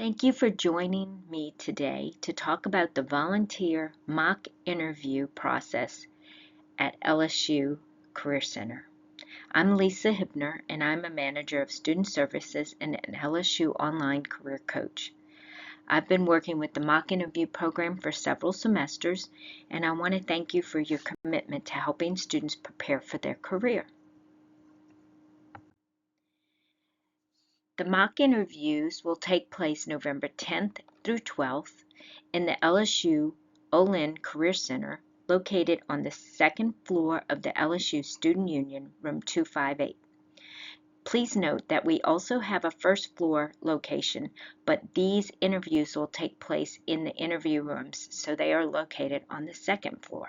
Thank you for joining me today to talk about the volunteer mock interview process at LSU Career Center. I'm Lisa Hibner, and I'm a manager of student services and an LSU online career coach. I've been working with the mock interview program for several semesters, and I want to thank you for your commitment to helping students prepare for their career. The mock interviews will take place November 10th through 12th in the LSU Olin Career Center, located on the second floor of the LSU Student Union, room 258. Please note that we also have a first floor location, but these interviews will take place in the interview rooms, so they are located on the second floor.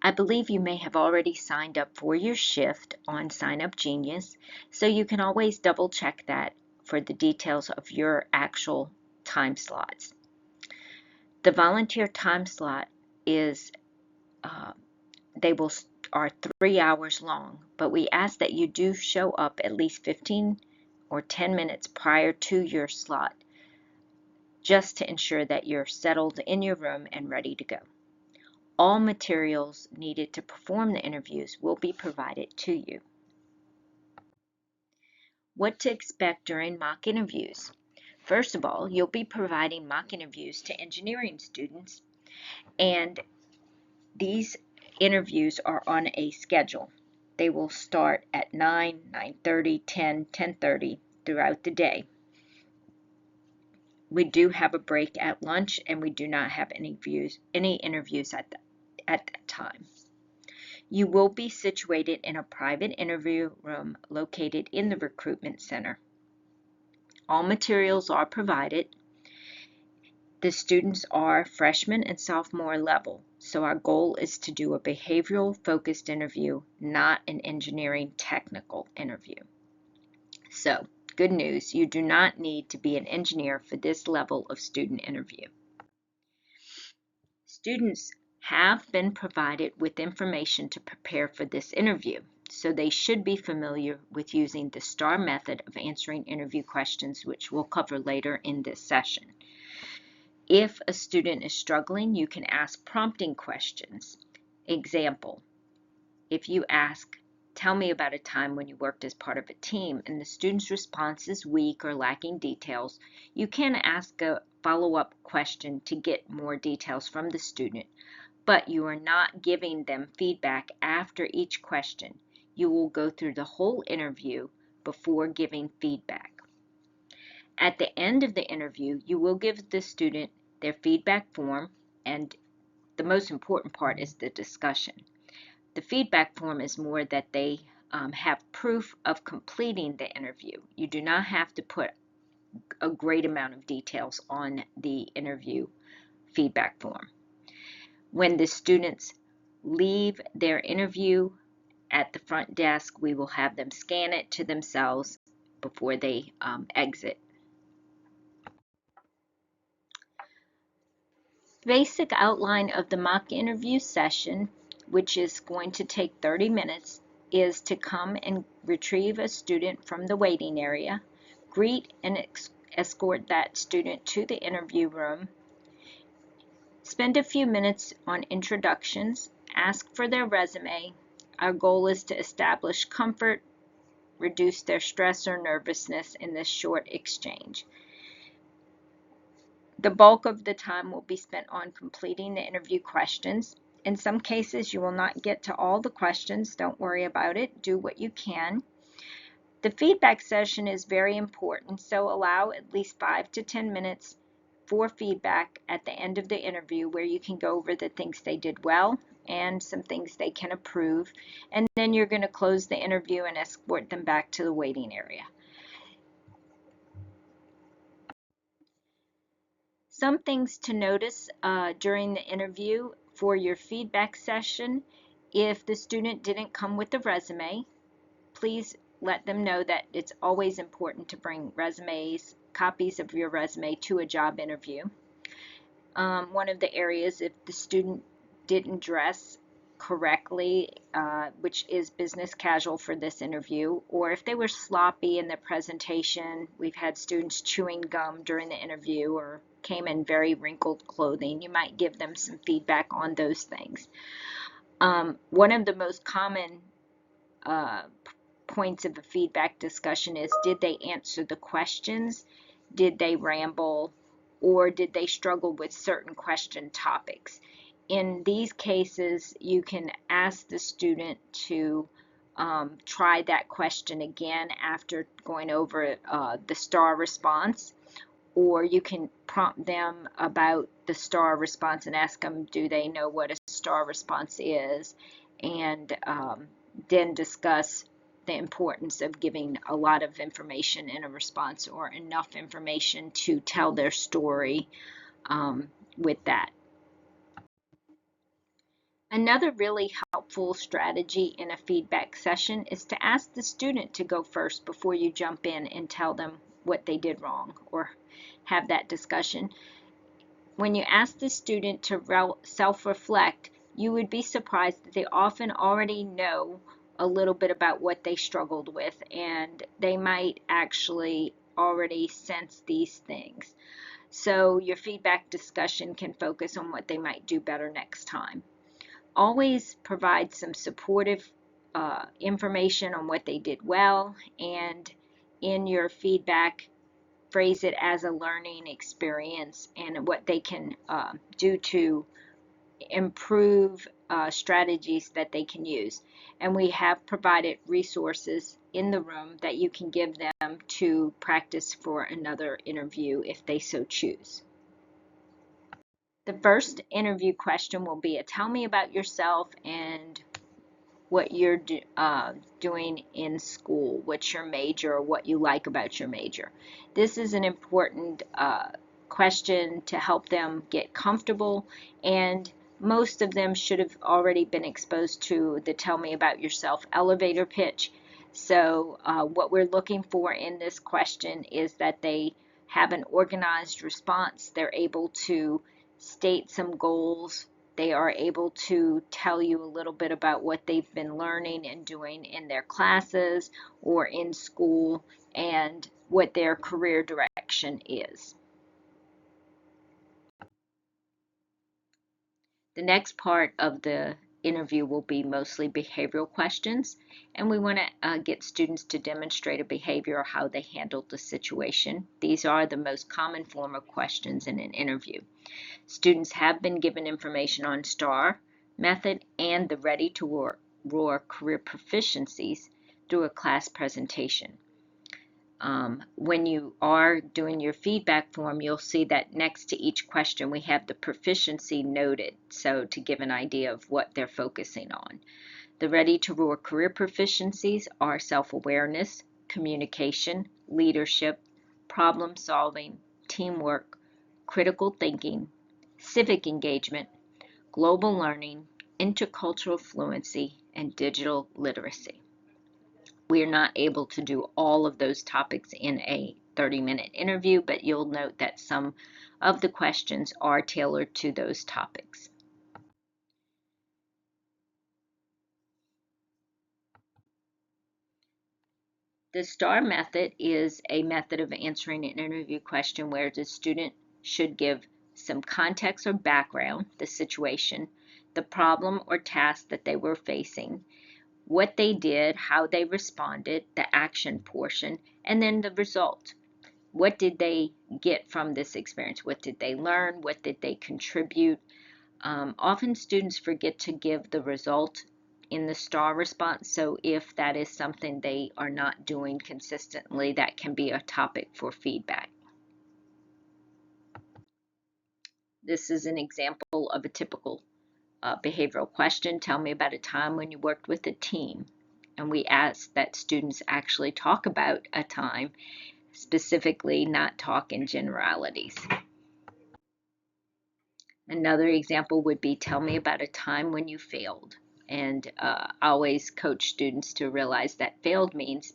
I believe you may have already signed up for your shift on Sign Up Genius, so you can always double check that for the details of your actual time slots. The volunteer time slot is, are 3 hours long, but we ask that you do show up at least 15 or 10 minutes prior to your slot, just to ensure that you're settled in your room and ready to go. All materials needed to perform the interviews will be provided to you. What to expect during mock interviews. First of all, you'll be providing mock interviews to engineering students, and these interviews are on a schedule. They will start at 9, 9:30, 10, 10:30 throughout the day. We do have a break at lunch, and we do not have any interviews at that time. You will be situated in a private interview room located in the recruitment center. All materials are provided. The students are freshman and sophomore level, so our goal is to do a behavioral focused interview, not an engineering technical interview. So, good news, you do not need to be an engineer for this level of student interview. Students have been provided with information to prepare for this interview, so they should be familiar with using the STAR method of answering interview questions, which we'll cover later in this session. If a student is struggling, you can ask prompting questions. Example, if you ask, tell me about a time when you worked as part of a team, and the student's response is weak or lacking details, you can ask a follow-up question to get more details from the student, but you are not giving them feedback after each question. You will go through the whole interview before giving feedback. At the end of the interview, you will give the student their feedback form, and the most important part is the discussion. The feedback form is more that they have proof of completing the interview. You do not have to put a great amount of details on the interview feedback form. When the students leave their interview at the front desk, we will have them scan it to themselves before they exit. Basic outline of the mock interview session, which is going to take 30 minutes, is to come and retrieve a student from the waiting area, greet and escort that student to the interview room, spend a few minutes on introductions, ask for their resume. Our goal is to establish comfort, reduce their stress or nervousness in this short exchange. The bulk of the time will be spent on completing the interview questions. In some cases, you will not get to all the questions. Don't worry about it. Do what you can. The feedback session is very important, so allow at least 5 to 10 minutes for feedback at the end of the interview, where you can go over the things they did well and some things they can improve, and then you're going to close the interview and escort them back to the waiting area. Some things to notice during the interview for your feedback session. If the student didn't come with a resume, please let them know that it's always important to bring resumes, copies of your resume to a job interview. One of the areas, if the student didn't dress correctly, which is business casual for this interview, or if they were sloppy in their presentation. We've had students chewing gum during the interview or came in very wrinkled clothing. You might give them some feedback on those things. One of the most common points of a feedback discussion is, did they answer the questions? Did they ramble? Or did they struggle with certain question topics? In these cases, you can ask the student to try that question again after going over the STAR response, or you can prompt them about the STAR response and ask them, do they know what a STAR response is? And then discuss the importance of giving a lot of information in a response, or enough information to tell their story with that. Another really helpful strategy in a feedback session is to ask the student to go first before you jump in and tell them what they did wrong or have that discussion. When you ask the student to self-reflect, you would be surprised that they often already know a little bit about what they struggled with, and they might actually already sense these things. So your feedback discussion can focus on what they might do better next time. Always provide some supportive information on what they did well, and in your feedback, phrase it as a learning experience and what they can do to improve strategies that they can use. And we have provided resources in the room that you can give them to practice for another interview if they so choose. The first interview question will be tell me about yourself and what you're doing in school, what's your major, or what you like about your major. This is an important question to help them get comfortable, and most of them should have already been exposed to the tell me about yourself elevator pitch. So what we're looking for in this question is that they have an organized response. They're able to state some goals. They are able to tell you a little bit about what they've been learning and doing in their classes or in school, and what their career direction is. The next part of the interview will be mostly behavioral questions, and we want to get students to demonstrate a behavior or how they handled the situation. These are the most common form of questions in an interview. Students have been given information on STAR method and the Ready to Roar career proficiencies through a class presentation. When you are doing your feedback form, you'll see that next to each question we have the proficiency noted, so to give an idea of what they're focusing on. The Ready to Roar career proficiencies are self-awareness, communication, leadership, problem solving, teamwork, critical thinking, civic engagement, global learning, intercultural fluency, and digital literacy. We are not able to do all of those topics in a 30-minute interview, but you'll note that some of the questions are tailored to those topics. The STAR method is a method of answering an interview question where the student should give some context or background, the situation, the problem or task that they were facing, what they did, how they responded, the action portion, and then the result. What did they get from this experience? What did they learn? What did they contribute? Often students forget to give the result in the STAR response, so if that is something they are not doing consistently, that can be a topic for feedback. This is an example of a typical behavioral question. Tell me about a time when you worked with a team. And we ask that students actually talk about a time, specifically, not talk in generalities. Another example would be, tell me about a time when you failed. And I always coach students to realize that failed means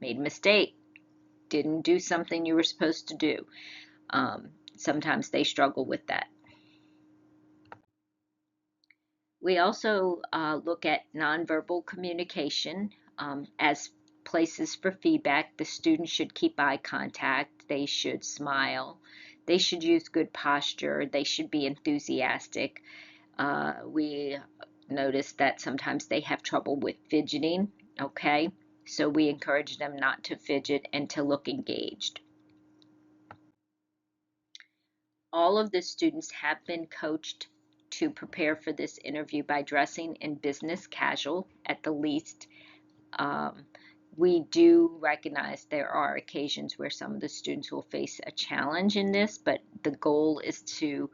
made a mistake, didn't do something you were supposed to do. Sometimes they struggle with that. We also look at nonverbal communication as places for feedback. The student should keep eye contact, they should smile, they should use good posture, they should be enthusiastic. We notice that sometimes they have trouble with fidgeting, okay? So we encourage them not to fidget and to look engaged. All of the students have been coached to prepare for this interview by dressing in business casual at the least. Um, we do recognize there are occasions where some of the students will face a challenge in this, but the goal is to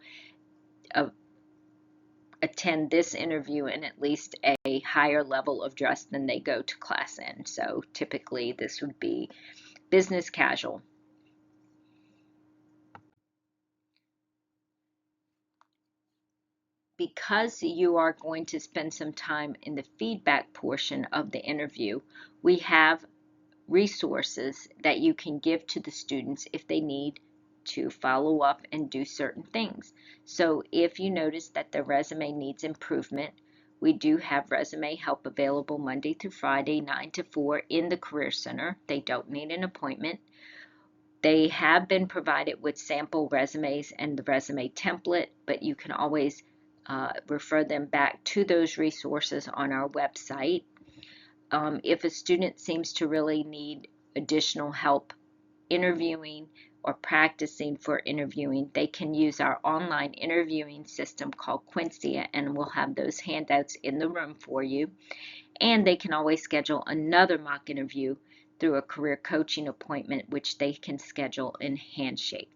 attend this interview in at least a higher level of dress than they go to class in. So typically this would be business casual. Because you are going to spend some time in the feedback portion of the interview, we have resources that you can give to the students if they need to follow up and do certain things. So if you notice that the resume needs improvement, we do have resume help available Monday through Friday, 9 to 4 in the Career Center. They don't need an appointment. They have been provided with sample resumes and the resume template, but you can always refer them back to those resources on our website. If a student seems to really need additional help interviewing or practicing for interviewing, they can use our online interviewing system called Quincia, and we'll have those handouts in the room for you. And they can always schedule another mock interview through a career coaching appointment, which they can schedule in Handshake.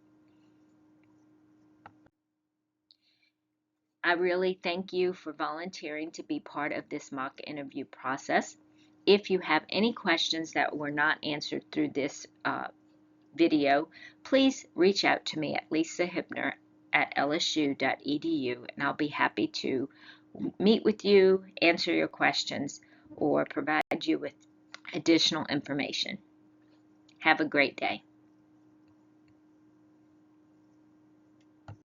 I really thank you for volunteering to be part of this mock interview process. If you have any questions that were not answered through this video, please reach out to me at Lisa Hibner at lsu.edu, and I'll be happy to meet with you, answer your questions, or provide you with additional information. Have a great day.